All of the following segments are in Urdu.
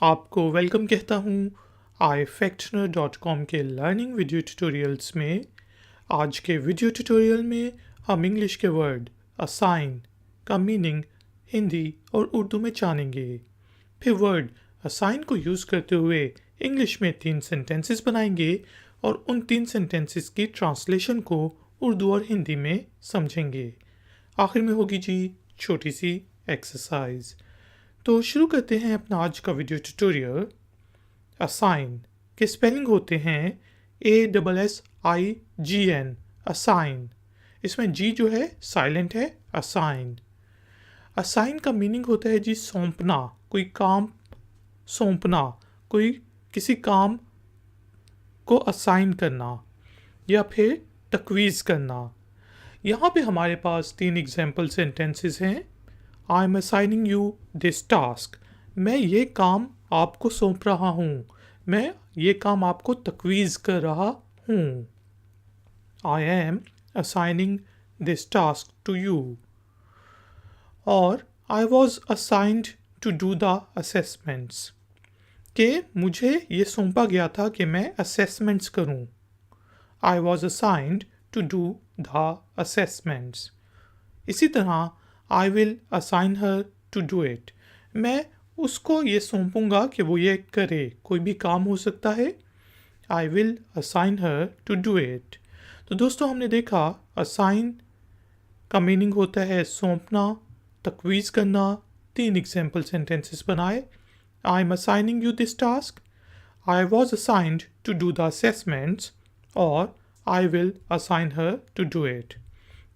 آپ کو ویلکم کہتا ہوں ifactioner.com کے لرننگ ویڈیو ٹیوٹوریلز میں۔ آج کے ویڈیو ٹیوٹوریل میں ہم انگلش کے ورڈ assign کا میننگ ہندی اور اردو میں جانیں گے۔ پھر ورڈ assign کو یوز کرتے ہوئے انگلش میں 3 سینٹنسز بنائیں گے اور ان 3 سینٹنسز کی ٹرانسلیشن کو اردو اور ہندی میں سمجھیں گے۔ آخر میں ہوگی چھوٹی سی ایکسرسائز۔ تو شروع کرتے ہیں اپنا آج کا ویڈیو ٹیوٹوریل۔ assign کے سپیلنگ ہوتے ہیں ASSIGN assign۔ اس میں جی جو ہے سائلنٹ ہے، assign۔ assign کا میننگ ہوتا ہے سونپنا، کوئی کام سونپنا، کوئی کسی کام کو assign کرنا یا پھر تجویز کرنا۔ یہاں پہ ہمارے پاس 3 ایگزامپل سینٹنسز ہیں۔ I am assigning you this task۔ میں یہ کام آپ کو سونپ رہا ہوں، میں یہ کام آپ کو تجویز کر رہا ہوں۔ I am assigning this task to you۔ اور I was assigned to do the assessments۔ کہ مجھے یہ سونپا گیا تھا کہ میں assessments کروں۔ I was assigned to do the assessments۔ اسی طرح I will assign her to do it۔ میں اس کو یہ سونپوں گا کہ وہ یہ کرے، کوئی بھی کام ہو سکتا ہے۔ I will assign her to do it۔ تو دوستوں ہم نے دیکھا assign کا میننگ ہوتا ہے سونپنا، تجویز کرنا۔ 3 ایگزامپل سینٹنسز بنائے۔ I am assigning you this task۔ I was assigned to do the assessments۔ اور I will assign her to do it۔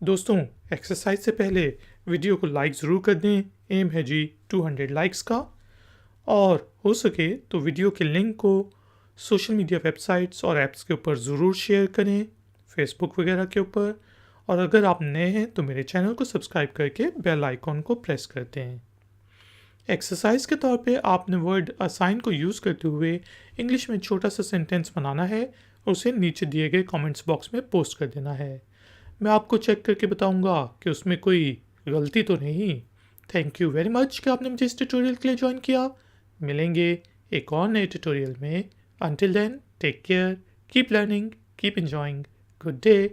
دوستوں ایکسرسائز سے پہلے ویڈیو کو لائک ضرور کر دیں، ایم ہے 200 لائکس کا۔ اور ہو سکے تو ویڈیو کے لنک کو سوشل میڈیا ویب سائٹس اور ایپس کے اوپر ضرور شیئر کریں، فیس بک وغیرہ کے اوپر۔ اور اگر آپ نئے ہیں تو میرے چینل کو سبسکرائب کر کے بیل آئیکن کو پریس کر دیں۔ ایکسرسائز کے طور پہ آپ نے ورڈ assign کو یوز کرتے ہوئے انگلش میں چھوٹا سا سینٹینس بنانا ہے اور اسے نیچے دیے گئے کامنٹس باکس میں پوسٹ کر دینا ہے۔ میں آپ کو چیک کر کے بتاؤں گا کہ اس میں کوئی غلطی تو نہیں۔ تھینک یو ویری مچ کہ آپ نے مجھے اس ٹیوٹوریل کے لیے جوائن کیا۔ ملیں گے ایک اور نئے ٹیوٹوریل میں۔ Until then take care, keep learning, keep enjoying. Good day.